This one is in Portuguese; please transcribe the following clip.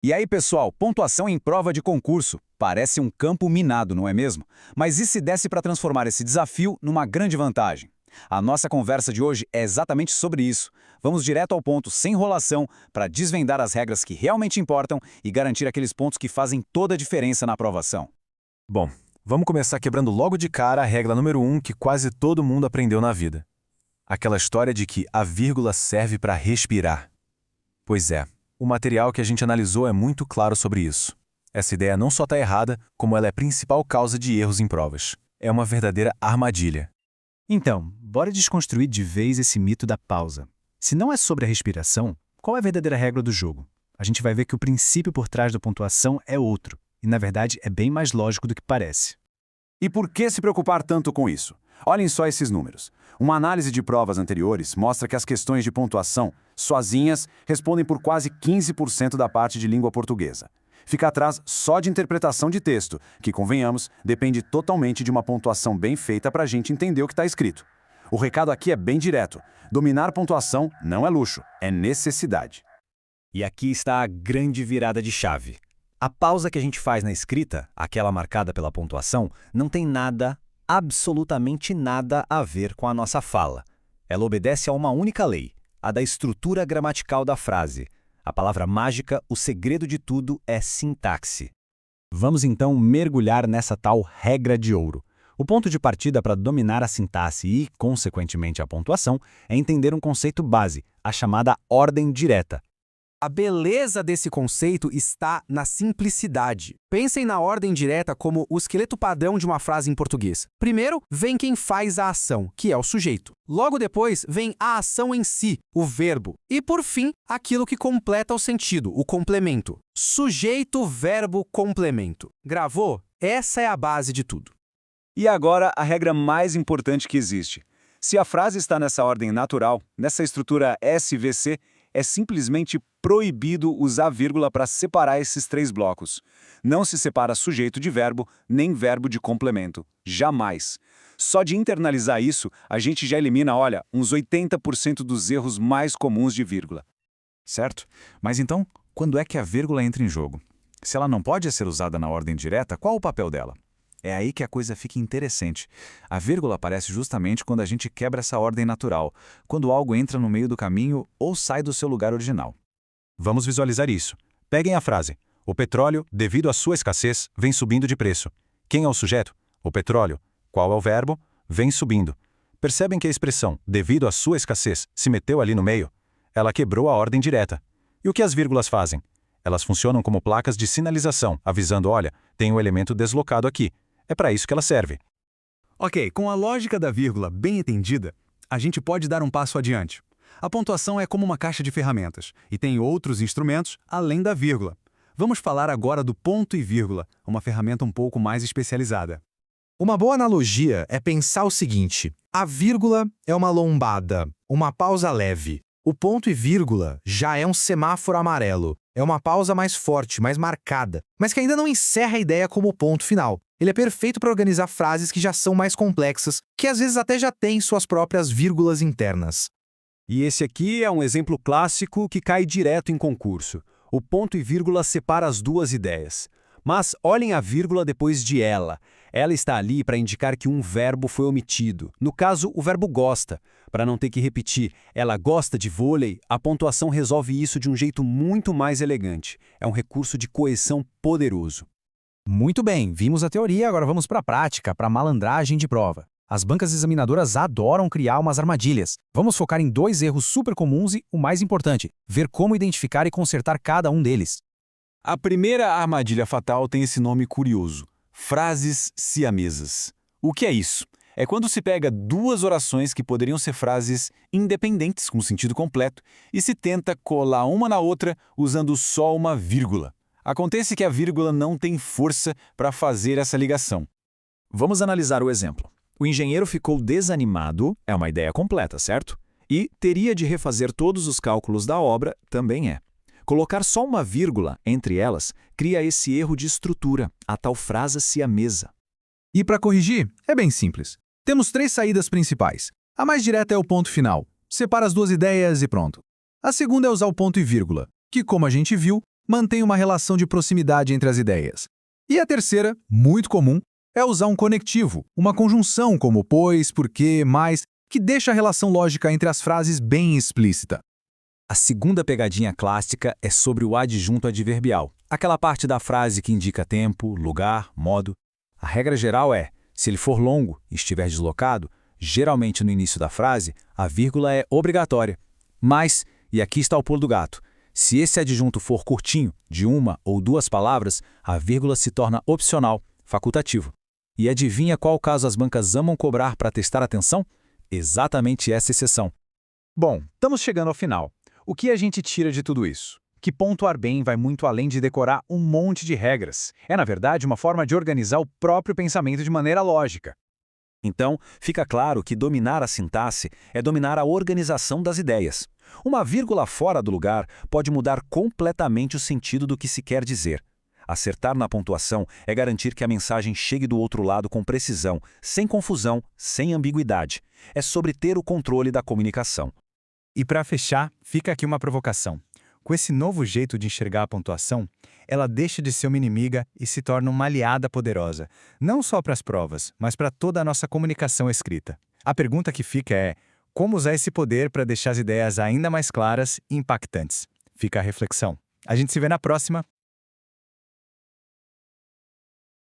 E aí, pessoal, pontuação em prova de concurso. Parece um campo minado, não é mesmo? Mas e se desse para transformar esse desafio numa grande vantagem? A nossa conversa de hoje é exatamente sobre isso. Vamos direto ao ponto, sem enrolação, para desvendar as regras que realmente importam e garantir aqueles pontos que fazem toda a diferença na aprovação. Bom, vamos começar quebrando logo de cara a regra número 1 que quase todo mundo aprendeu na vida. Aquela história de que a vírgula serve para respirar. Pois é, o material que a gente analisou é muito claro sobre isso. Essa ideia não só está errada, como ela é a principal causa de erros em provas. É uma verdadeira armadilha. Então, bora desconstruir de vez esse mito da pausa. Se não é sobre a respiração, qual é a verdadeira regra do jogo? A gente vai ver que o princípio por trás da pontuação é outro, e na verdade é bem mais lógico do que parece. E por que se preocupar tanto com isso? Olhem só esses números. Uma análise de provas anteriores mostra que as questões de pontuação, sozinhas, respondem por quase 15% da parte de língua portuguesa. Fica atrás só de interpretação de texto, que, convenhamos, depende totalmente de uma pontuação bem feita para a gente entender o que está escrito. O recado aqui é bem direto. Dominar pontuação não é luxo, é necessidade. E aqui está a grande virada de chave. A pausa que a gente faz na escrita, aquela marcada pela pontuação, não tem nada, absolutamente nada a ver com a nossa fala. Ela obedece a uma única lei, a da estrutura gramatical da frase. A palavra mágica, o segredo de tudo é sintaxe. Vamos então mergulhar nessa tal regra de ouro. O ponto de partida para dominar a sintaxe e, consequentemente, a pontuação é entender um conceito base, a chamada ordem direta. A beleza desse conceito está na simplicidade. Pensem na ordem direta como o esqueleto padrão de uma frase em português. Primeiro, vem quem faz a ação, que é o sujeito. Logo depois, vem a ação em si, o verbo. E, por fim, aquilo que completa o sentido, o complemento. Sujeito, verbo, complemento. Gravou? Essa é a base de tudo. E agora, a regra mais importante que existe. Se a frase está nessa ordem natural, nessa estrutura SVC, é simplesmente proibido usar vírgula para separar esses três blocos. Não se separa sujeito de verbo, nem verbo de complemento. Jamais. Só de internalizar isso, a gente já elimina, olha, uns 80% dos erros mais comuns de vírgula. Certo? Mas então, quando é que a vírgula entra em jogo? Se ela não pode ser usada na ordem direta, qual o papel dela? É aí que a coisa fica interessante. A vírgula aparece justamente quando a gente quebra essa ordem natural, quando algo entra no meio do caminho ou sai do seu lugar original. Vamos visualizar isso. Peguem a frase. O petróleo, devido à sua escassez, vem subindo de preço. Quem é o sujeito? O petróleo. Qual é o verbo? Vem subindo. Percebem que a expressão, devido à sua escassez, se meteu ali no meio? Ela quebrou a ordem direta. E o que as vírgulas fazem? Elas funcionam como placas de sinalização, avisando, olha, tem um elemento deslocado aqui. É para isso que ela serve. Ok, com a lógica da vírgula bem entendida, a gente pode dar um passo adiante. A pontuação é como uma caixa de ferramentas e tem outros instrumentos além da vírgula. Vamos falar agora do ponto e vírgula, uma ferramenta um pouco mais especializada. Uma boa analogia é pensar o seguinte: a vírgula é uma lombada, uma pausa leve. O ponto e vírgula já é um semáforo amarelo. É uma pausa mais forte, mais marcada, mas que ainda não encerra a ideia como ponto final. Ele é perfeito para organizar frases que já são mais complexas, que às vezes até já têm suas próprias vírgulas internas. E esse aqui é um exemplo clássico que cai direto em concurso. O ponto e vírgula separa as duas ideias. Mas olhem a vírgula depois de ela. Ela está ali para indicar que um verbo foi omitido. No caso, o verbo gosta. Para não ter que repetir, ela gosta de vôlei, a pontuação resolve isso de um jeito muito mais elegante. É um recurso de coerção poderoso. Muito bem, vimos a teoria, agora vamos para a prática, para a malandragem de prova. As bancas examinadoras adoram criar umas armadilhas. Vamos focar em dois erros super comuns e, o mais importante, ver como identificar e consertar cada um deles. A primeira armadilha fatal tem esse nome curioso: frases siamesas. O que é isso? É quando se pega duas orações que poderiam ser frases independentes com sentido completo e se tenta colar uma na outra usando só uma vírgula. Acontece que a vírgula não tem força para fazer essa ligação. Vamos analisar o exemplo. O engenheiro ficou desanimado, é uma ideia completa, certo? E teria de refazer todos os cálculos da obra, também é. Colocar só uma vírgula entre elas cria esse erro de estrutura, a tal frase siamesa. E para corrigir, é bem simples. Temos três saídas principais. A mais direta é o ponto final. Separa as duas ideias e pronto. A segunda é usar o ponto e vírgula, que, como a gente viu, mantém uma relação de proximidade entre as ideias. E a terceira, muito comum, é usar um conectivo, uma conjunção como pois, porque, mais, que deixa a relação lógica entre as frases bem explícita. A segunda pegadinha clássica é sobre o adjunto adverbial, aquela parte da frase que indica tempo, lugar, modo. A regra geral é, se ele for longo e estiver deslocado, geralmente no início da frase, a vírgula é obrigatória. Mas, e aqui está o pulo do gato, se esse adjunto for curtinho, de uma ou duas palavras, a vírgula se torna opcional, facultativo. E adivinha qual caso as bancas amam cobrar para testar a atenção? Exatamente essa exceção. Bom, estamos chegando ao final. O que a gente tira de tudo isso? Que pontuar bem vai muito além de decorar um monte de regras. É, na verdade, uma forma de organizar o próprio pensamento de maneira lógica. Então, fica claro que dominar a sintaxe é dominar a organização das ideias. Uma vírgula fora do lugar pode mudar completamente o sentido do que se quer dizer. Acertar na pontuação é garantir que a mensagem chegue do outro lado com precisão, sem confusão, sem ambiguidade. É sobre ter o controle da comunicação. E para fechar, fica aqui uma provocação. Com esse novo jeito de enxergar a pontuação, ela deixa de ser uma inimiga e se torna uma aliada poderosa, não só para as provas, mas para toda a nossa comunicação escrita. A pergunta que fica é: como usar esse poder para deixar as ideias ainda mais claras e impactantes? Fica a reflexão. A gente se vê na próxima.